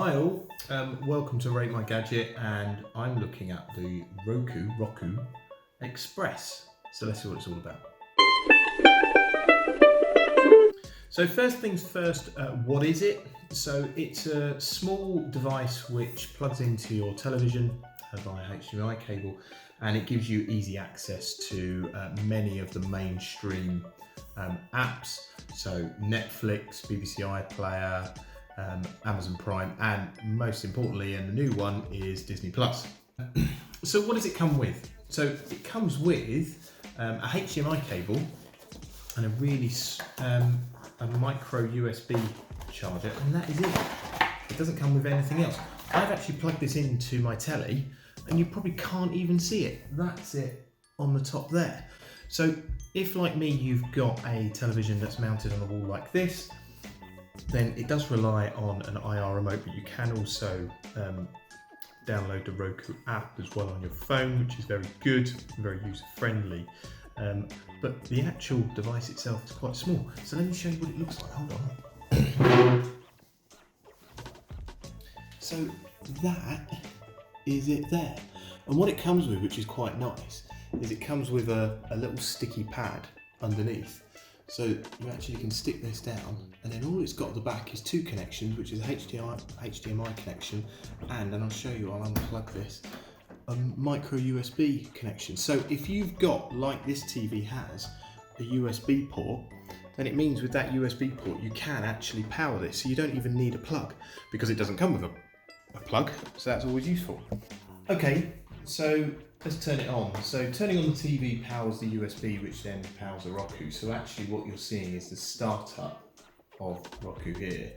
Hi all, welcome to Rate My Gadget, and I'm looking at the Roku Express. So let's see what it's all about. So first things first, what is it? So it's a small device which plugs into your television via HDMI cable, and it gives you easy access to many of the mainstream apps. So Netflix, BBC iPlayer, Amazon Prime, and most importantly, and the new one, is Disney Plus. So what does it come with? So it comes with a HDMI cable and a really a micro USB charger, and that is it. It doesn't come with anything else. I've actually plugged this into my telly, and you probably can't even see it. That's it on the top there. So if, like me, you've got a television that's mounted on the wall like this, then it does rely on an IR remote, but you can also download the Roku app as well on your phone, which is very good, very user-friendly. But the actual device itself is quite small. So let me show you what it looks like. Hold on. So that is it there. And what it comes with, which is quite nice, is it comes with a little sticky pad underneath. So you actually can stick this down, and then all it's got at the back is two connections, which is a HDMI connection, and I'll show you, I'll unplug this, a micro USB connection. So if you've got, like this TV has, a USB port, then it means with that USB port you can actually power this. So you don't even need a plug, because it doesn't come with a plug, so that's always useful. Okay, so let's turn it on. So turning on the TV powers the USB, which then powers the Roku. So actually what you're seeing is the startup of Roku here.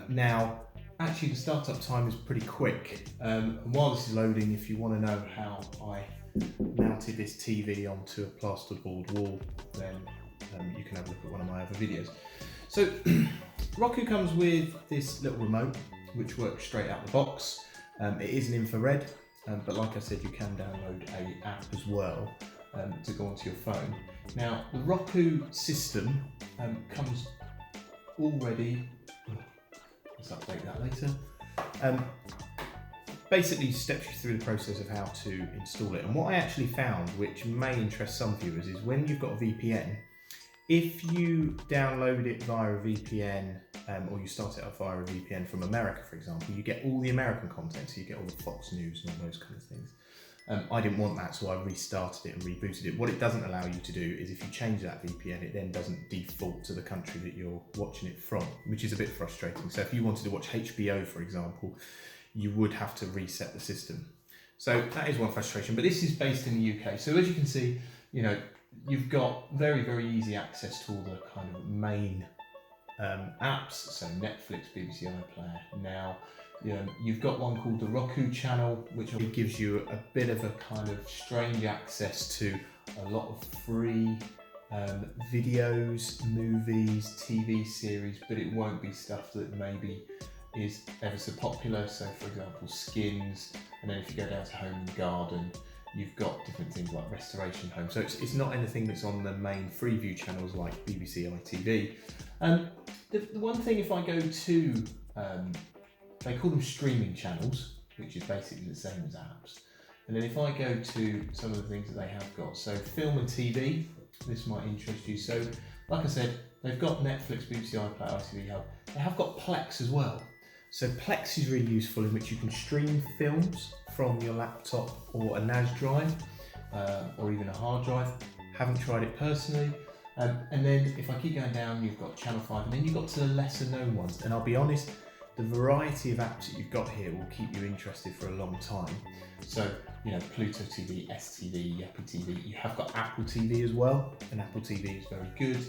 Now, actually the startup time is pretty quick. While this is loading, if you want to know how I mounted this TV onto a plasterboard wall, then you can have a look at one of my other videos. So Roku comes with this little remote, which works straight out the box. It is an infrared. But like I said, you can download an app as well to go onto your phone. Now, the Roku system comes already, let's update that later, basically steps you through the process of how to install it. And what I actually found, which may interest some viewers, is when you've got a VPN, if you download it via a VPN, or you start it up via a VPN from America, for example, you get all the American content, so you get all the Fox News and all those kind of things. I didn't want that, so I restarted it and rebooted it. What it doesn't allow you to do is if you change that VPN, it then doesn't default to the country that you're watching it from, which is a bit frustrating. So if you wanted to watch HBO, for example, you would have to reset the system. So that is one frustration, but this is based in the UK. So as you can see, you know, you've got very, very easy access to all the kind of main apps, so Netflix, BBC iPlayer. Now, you've got one called the Roku Channel, which gives you a bit of a kind of strange access to a lot of free videos, movies, TV series, but it won't be stuff that maybe is ever so popular. So for example, Skins, and then if you go down to Home and Garden, you've got different things like Restoration Home. So it's not anything that's on the main Freeview channels like BBC ITV. The one thing, if I go to, they call them streaming channels, which is basically the same as apps. And then if I go to some of the things that they have got, so film and TV, this might interest you. So like I said, they've got Netflix, BBC iPlayer, ITV Hub. They have got Plex as well. So Plex is really useful, in which you can stream films from your laptop or a NAS drive, or even a hard drive. Haven't tried it personally. And then if I keep going down, you've got Channel 5, and then you've got to the lesser known ones. And I'll be honest, the variety of apps that you've got here will keep you interested for a long time. So, you know, Pluto TV, STV, AppleTv. You have got AppleTv as well, and AppleTv is very good.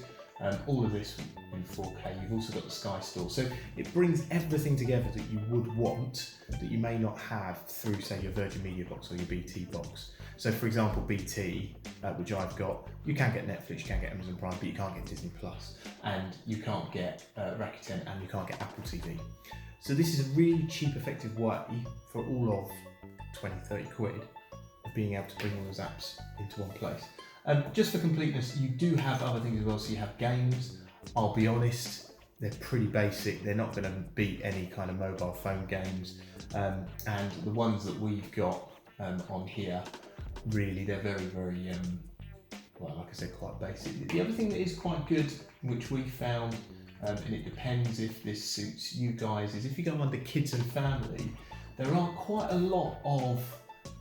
All of this in 4K. You've also got the Sky Store. So it brings everything together that you would want, that you may not have through, say, your Virgin Media box or your BT box. So for example, BT, which I've got, you can get Netflix, you can get Amazon Prime, but you can't get Disney Plus, and you can't get Rakuten, and you can't get Apple TV. So this is a really cheap, effective way for all of 20, 30 quid of being able to bring all those apps into one place. Just for completeness, you do have other things as well. So you have games. I'll be honest, they're pretty basic. They're not going to beat any kind of mobile phone games. And the ones that we've got on here, really, they're very, very, well, like I said, quite basic. The other thing that is quite good, which we found, and it depends if this suits you guys, is if you go under kids and family, there are quite a lot of,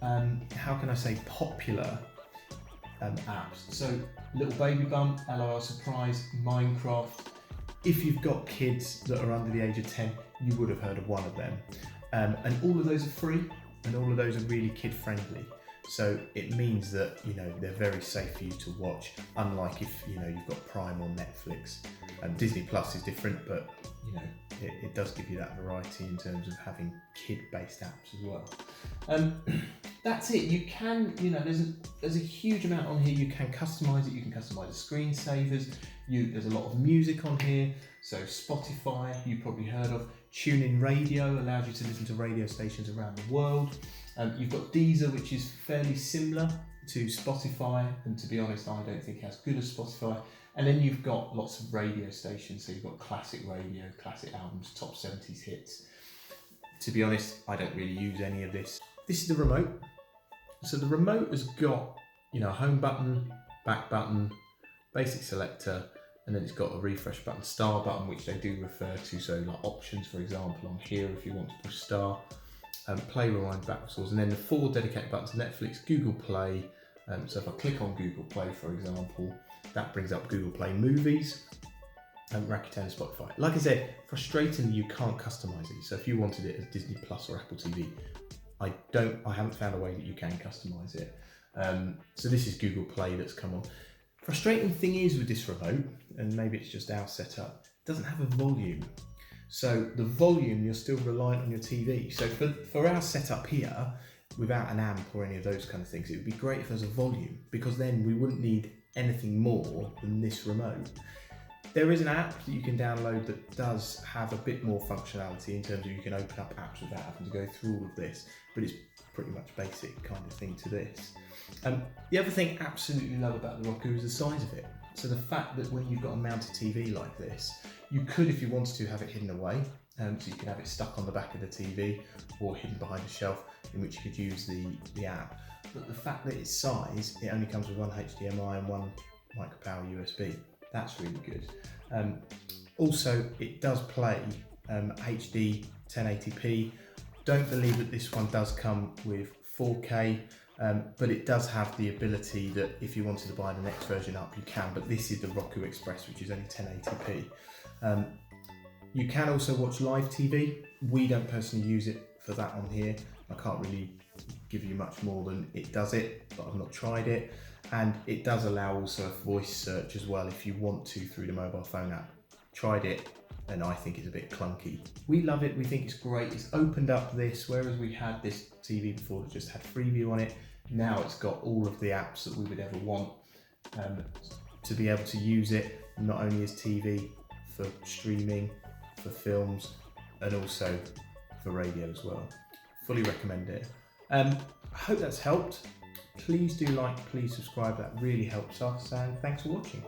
how can I say, popular apps. So Little Baby Bump, LOL Surprise, Minecraft. If you've got kids that are under the age of 10, you would have heard of one of them. And all of those are free, and all of those are really kid friendly. So it means that, you know, they're very safe for you to watch, unlike if, you know, you've got Prime or Netflix. Disney Plus is different, but, you know, it does give you that variety in terms of having kid-based apps as well. That's it. You can, you know, there's a huge amount on here. You can customize it. You can customize the screensavers. There's a lot of music on here. So Spotify, you've probably heard of. TuneIn Radio allows you to listen to radio stations around the world. You've got Deezer, which is fairly similar to Spotify, and to be honest, I don't think as good as Spotify. And then you've got lots of radio stations, so you've got classic radio, classic albums, top 70s hits. To be honest, I don't really use any of this. This is the remote. So the remote has got, you know, a home button, back button, basic selector, and then it's got a refresh button, star button, which they do refer to. So like options, for example, on here, if you want to push star, play, rewind, backwards, and then the 4 dedicated buttons: Netflix, Google Play. So if I click on Google Play, for example, that brings up Google Play Movies, and Rakuten and Spotify. Like I said, frustratingly, you can't customize it. So if you wanted it as Disney Plus or Apple TV, I haven't found a way that you can customize it. So this is Google Play that's come on. Frustrating thing is with this remote, and maybe it's just our setup, it doesn't have a volume. So the volume, you're still reliant on your TV. So for our setup here, without an amp or any of those kind of things, it would be great if there's a volume, because then we wouldn't need anything more than this remote. There is an app that you can download that does have a bit more functionality in terms of you can open up apps without having to go through all of this, but it's pretty much basic kind of thing to this. The other thing I absolutely love about the Roku is the size of it. So the fact that when you've got a mounted TV like this, you could, if you wanted to, have it hidden away. So you can have it stuck on the back of the TV or hidden behind a shelf, in which you could use the app. But the fact that its size, it only comes with one HDMI and one micropower USB. That's really good. Also, it does play HD 1080p. Don't believe that this one does come with 4K, but it does have the ability that if you wanted to buy the next version up, you can. But this is the Roku Express, which is only 1080p. You can also watch live TV. We don't personally use it for that on here. I can't really give you much more than it does it, but I've not tried it. And it does allow also a voice search as well if you want to through the mobile phone app. Tried it, and I think it's a bit clunky. We love it, we think it's great. It's opened up this, whereas we had this TV before that just had Freeview on it, now it's got all of the apps that we would ever want to be able to use it, not only as TV, for streaming, for films, and also for radio as well. Fully recommend it. I hope that's helped. Please do like, please subscribe, that really helps us, and thanks for watching.